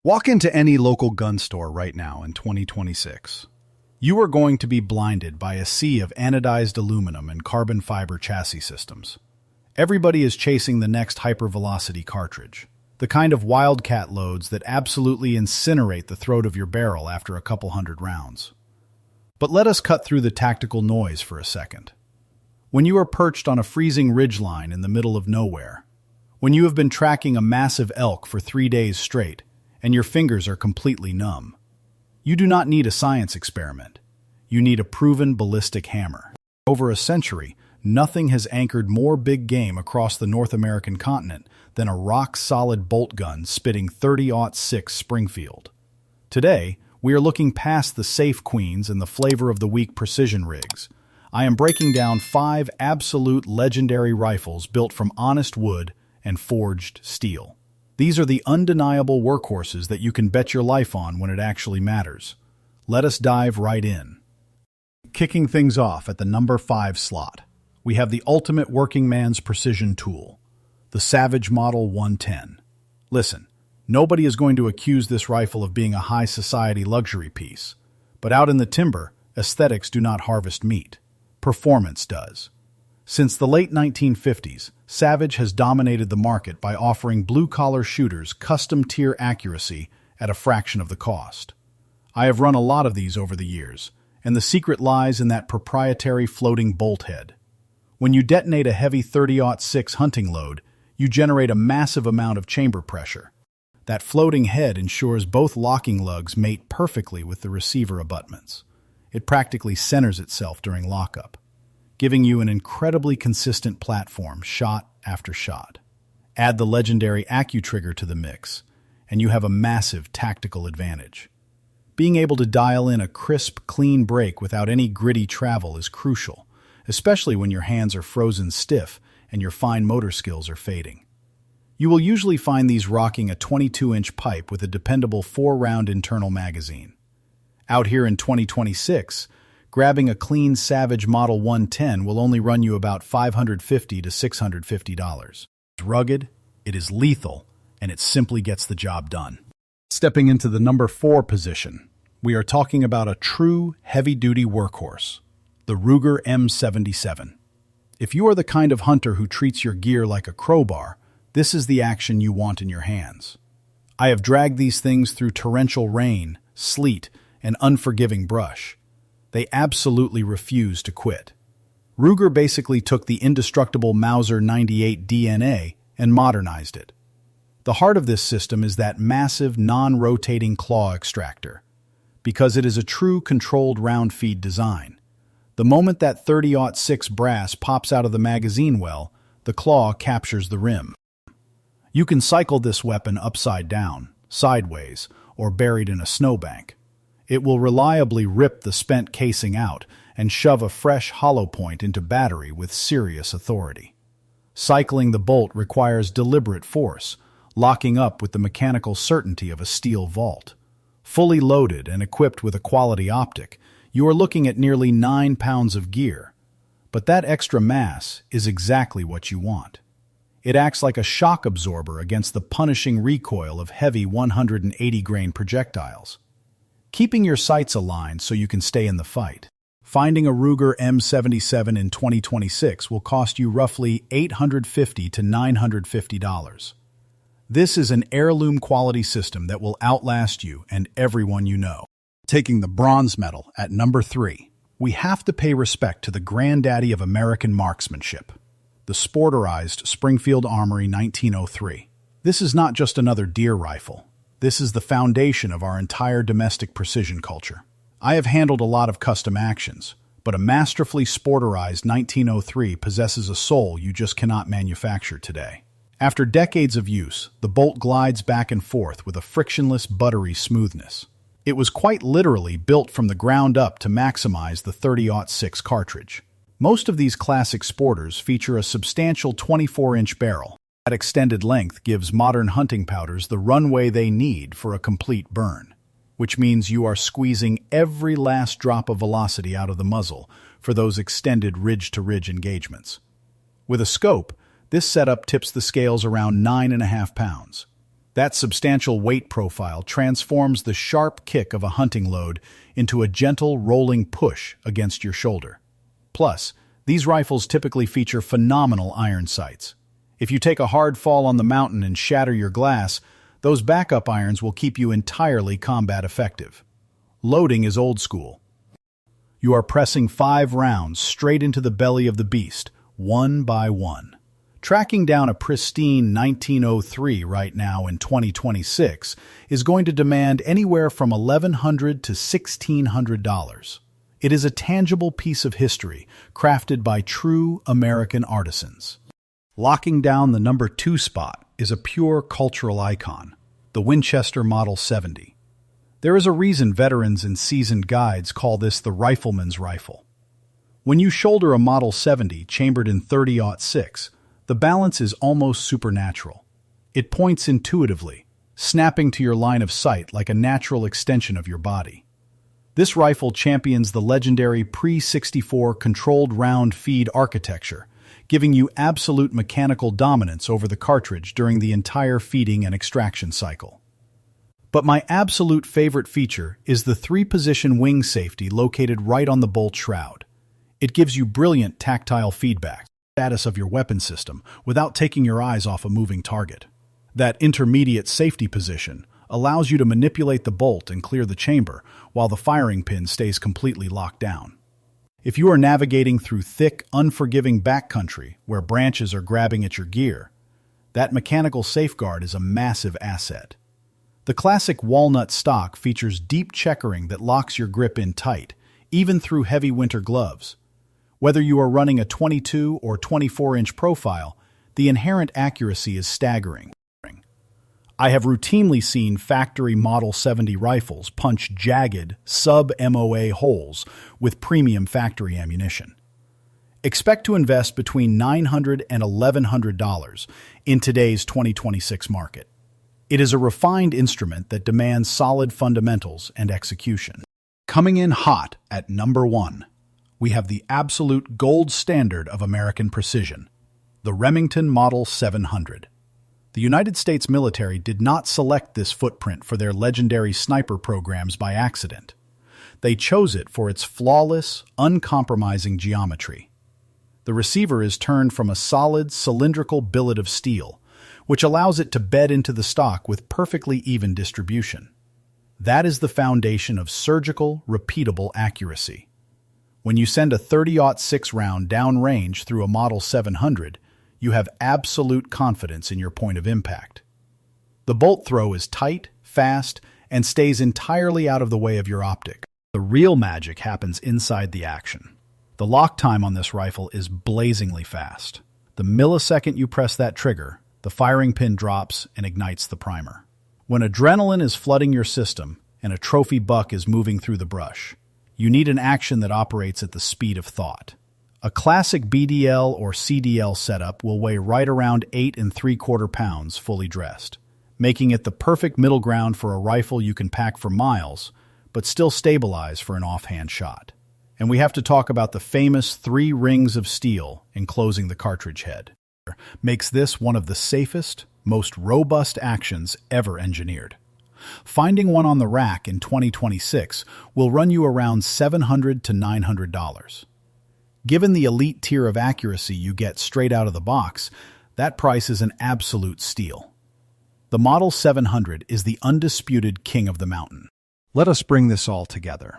Walk into any local gun store right now in 2026. You are going to be blinded by a sea of anodized aluminum and carbon fiber chassis systems. Everybody is chasing the next hypervelocity cartridge, the kind of wildcat loads that absolutely incinerate the throat of your barrel after a couple hundred rounds. But let us cut through the tactical noise for a second. When you are perched on a freezing ridgeline in the middle of nowhere, when you have been tracking a massive elk for 3 days straight, and your fingers are completely numb, you do not need a science experiment. You need a proven ballistic hammer. Over a century, nothing has anchored more big game across the North American continent than a rock-solid bolt gun spitting .30-06 Springfield. Today, we are looking past the safe queens and the flavor-of-the-week precision rigs. I am breaking down 5 absolute legendary rifles built from honest wood and forged steel. These are the undeniable workhorses that you can bet your life on when it actually matters. Let us dive right in. Kicking things off at the number 5 slot, we have the ultimate working man's precision tool, the Savage Model 110. Listen, nobody is going to accuse this rifle of being a high society luxury piece, but out in the timber, aesthetics do not harvest meat. Performance does. Since the late 1950s, Savage has dominated the market by offering blue-collar shooters custom-tier accuracy at a fraction of the cost. I have run a lot of these over the years, and the secret lies in that proprietary floating bolt head. When you detonate a heavy .30-06 hunting load, you generate a massive amount of chamber pressure. That floating head ensures both locking lugs mate perfectly with the receiver abutments. It practically centers itself during lockup, giving you an incredibly consistent platform shot after shot. Add the legendary AccuTrigger to the mix, and you have a massive tactical advantage. Being able to dial in a crisp, clean break without any gritty travel is crucial, especially when your hands are frozen stiff and your fine motor skills are fading. You will usually find these rocking a 22-inch pipe with a dependable 4-round internal magazine. Out here in 2026, grabbing a clean Savage Model 110 will only run you about $550 to $650. It's rugged, it is lethal, and it simply gets the job done. Stepping into the number 4 position, we are talking about a true heavy-duty workhorse, the Ruger M77. If you are the kind of hunter who treats your gear like a crowbar, this is the action you want in your hands. I have dragged these things through torrential rain, sleet, and unforgiving brush. They absolutely refuse to quit. Ruger basically took the indestructible Mauser 98 DNA and modernized it. The heart of this system is that massive, non-rotating claw extractor, because it is a true controlled round feed design. The moment that .30-06 brass pops out of the magazine well, the claw captures the rim. You can cycle this weapon upside down, sideways, or buried in a snowbank. It will reliably rip the spent casing out and shove a fresh hollow point into battery with serious authority. Cycling the bolt requires deliberate force, locking up with the mechanical certainty of a steel vault. Fully loaded and equipped with a quality optic, you are looking at nearly 9 pounds of gear. But that extra mass is exactly what you want. It acts like a shock absorber against the punishing recoil of heavy 180-grain projectiles, keeping your sights aligned so you can stay in the fight. Finding a Ruger M77 in 2026 will cost you roughly $850 to $950. This is an heirloom quality system that will outlast you and everyone you know. Taking the bronze medal at number 3, we have to pay respect to the granddaddy of American marksmanship, the sporterized Springfield Armory 1903. This is not just another deer rifle. This is the foundation of our entire domestic precision culture. I have handled a lot of custom actions, but a masterfully sporterized 1903 possesses a soul you just cannot manufacture today. After decades of use, the bolt glides back and forth with a frictionless, buttery smoothness. It was quite literally built from the ground up to maximize the .30-06 cartridge. Most of these classic sporters feature a substantial 24-inch barrel. That extended length gives modern hunting powders the runway they need for a complete burn, which means you are squeezing every last drop of velocity out of the muzzle for those extended ridge-to-ridge engagements. With a scope, this setup tips the scales around 9.5 pounds. That substantial weight profile transforms the sharp kick of a hunting load into a gentle, rolling push against your shoulder. Plus, these rifles typically feature phenomenal iron sights. If you take a hard fall on the mountain and shatter your glass, those backup irons will keep you entirely combat effective. Loading is old school. You are pressing 5 rounds straight into the belly of the beast, one by one. Tracking down a pristine 1903 right now in 2026 is going to demand anywhere from $1,100 to $1,600. It is a tangible piece of history crafted by true American artisans. Locking down the number 2 spot is a pure cultural icon, the Winchester Model 70. There is a reason veterans and seasoned guides call this the rifleman's rifle. When you shoulder a Model 70 chambered in .30-06, the balance is almost supernatural. It points intuitively, snapping to your line of sight like a natural extension of your body. This rifle champions the legendary pre-64 controlled round feed architecture, giving you absolute mechanical dominance over the cartridge during the entire feeding and extraction cycle. But my absolute favorite feature is the 3-position wing safety located right on the bolt shroud. It gives you brilliant tactile feedback status of your weapon system without taking your eyes off a moving target. That intermediate safety position allows you to manipulate the bolt and clear the chamber while the firing pin stays completely locked down. If you are navigating through thick, unforgiving backcountry where branches are grabbing at your gear, that mechanical safeguard is a massive asset. The classic walnut stock features deep checkering that locks your grip in tight, even through heavy winter gloves. Whether you are running a 22 or 24-inch profile, the inherent accuracy is staggering. I have routinely seen factory Model 70 rifles punch jagged, sub-MOA holes with premium factory ammunition. Expect to invest between $900 and $1,100 in today's 2026 market. It is a refined instrument that demands solid fundamentals and execution. Coming in hot at number 1. We have the absolute gold standard of American precision, the Remington Model 700. The United States military did not select this footprint for their legendary sniper programs by accident. They chose it for its flawless, uncompromising geometry. The receiver is turned from a solid, cylindrical billet of steel, which allows it to bed into the stock with perfectly even distribution. That is the foundation of surgical, repeatable accuracy. When you send a .30-06 round downrange through a Model 700, you have absolute confidence in your point of impact. The bolt throw is tight, fast, and stays entirely out of the way of your optic. The real magic happens inside the action. The lock time on this rifle is blazingly fast. The millisecond you press that trigger, the firing pin drops and ignites the primer. When adrenaline is flooding your system and a trophy buck is moving through the brush, you need an action that operates at the speed of thought. A classic BDL or CDL setup will weigh right around 8 3/4 pounds fully dressed, making it the perfect middle ground for a rifle you can pack for miles, but still stabilize for an offhand shot. And we have to talk about the famous 3 rings of steel enclosing the cartridge head. Makes this one of the safest, most robust actions ever engineered. Finding one on the rack in 2026 will run you around $700 to $900. Given the elite tier of accuracy you get straight out of the box, that price is an absolute steal. The Model 700 is the undisputed king of the mountain. Let us bring this all together.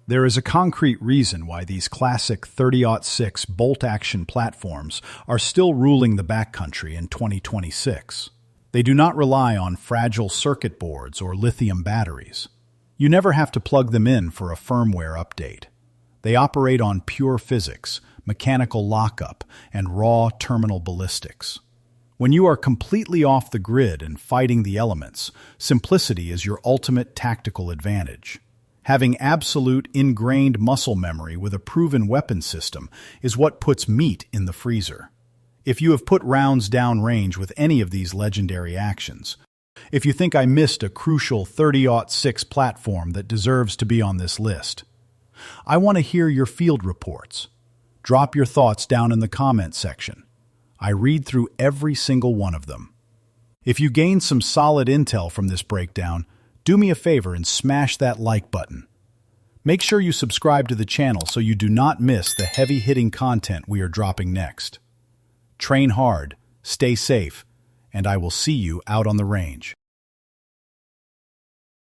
There is a concrete reason why these classic .30-06 bolt-action platforms are still ruling the backcountry in 2026. They do not rely on fragile circuit boards or lithium batteries. You never have to plug them in for a firmware update. They operate on pure physics, mechanical lockup, and raw terminal ballistics. When you are completely off the grid and fighting the elements, simplicity is your ultimate tactical advantage. Having absolute ingrained muscle memory with a proven weapon system is what puts meat in the freezer. If you have put rounds downrange with any of these legendary actions, if you think I missed a crucial .30-06 platform that deserves to be on this list, I want to hear your field reports. Drop your thoughts down in the comment section. I read through every single one of them. If you gained some solid intel from this breakdown, do me a favor and smash that like button. Make sure you subscribe to the channel so you do not miss the heavy-hitting content we are dropping next. Train hard, stay safe, and I will see you out on the range.